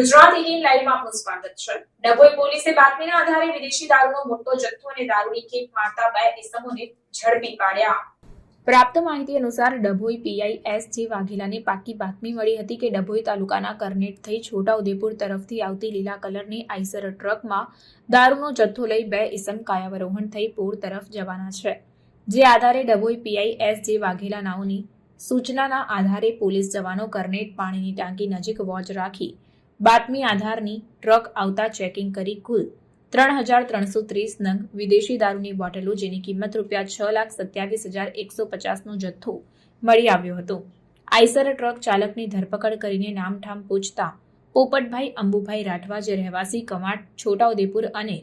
ગુજરાત 18 લાઈવમાં આપનું સ્વાગત છે। ડભોઈ પોલીસે બાતમીના આધારે વિદેશી દારૂનો મોટો જથ્થો અને દારૂની કીટ મારતા બે ઇસમોને ઝડપી પાડ્યા। પ્રાપ્ત માહિતી અનુસાર ડભોઈ પીઆઈ એસ.જે. વાઘેલાને પાકી બાતમી મળી હતી કે ડભોઈ તાલુકાના કરનેટ થઈ છોટાઉદેપુર તરફથી આવતી લીલા કલરની આઈસર ટ્રકમાં દારૂનો જથ્થો લઈ બે ઇસમ કાયાવરોહણ થઈ પોર તરફ જવાના છે। જે આધારે ડભોઈ પીઆઈ એસ.જે. વાઘેલા નાઓની સૂચનાના આધારે પોલીસ જવાનો કરનેટ પાણીની ટાંકી નજીક વોચ રાખી બાતમી આધારની ટ્રક આવતા ચેકિંગ કરી કુલ 3,330 નંગ વિદેશી દારૂની બોટલો જેની કિંમત ₹6,27,150નો જથ્થો મળી આવ્યો હતો। આઈસર ટ્રક ચાલકની ધરપકડ કરીને નામઠામ પૂછતા પોપટભાઈ અંબુભાઈ રાઠવા જે રહેવાસી કવાંટ છોટાઉદેપુર અને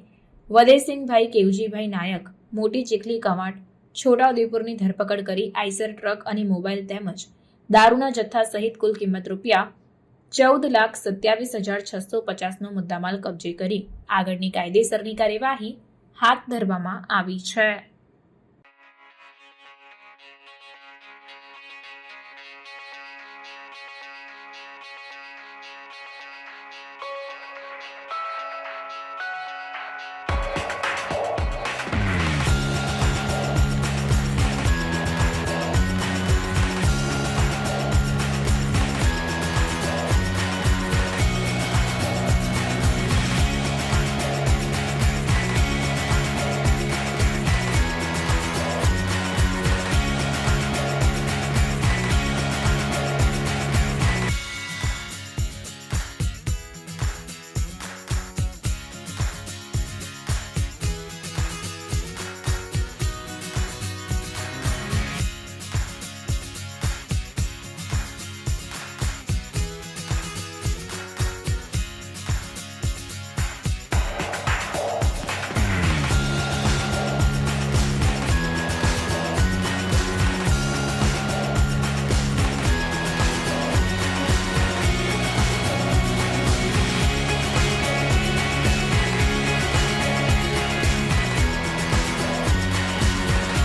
વદેસિંગભાઈ કેવજીભાઈ નાયક મોટી ચીખલી કવાંટ છોટાઉદેપુરની ધરપકડ કરી આઈસર ટ્રક અને મોબાઈલ તેમજ દારૂના જથ્થા સહિત કુલ કિંમત ₹14,27,650નો મુદ્દામાલ કબજે કરી આગળની કાયદેસરની કાર્યવાહી હાથ ધરવામાં આવી છે।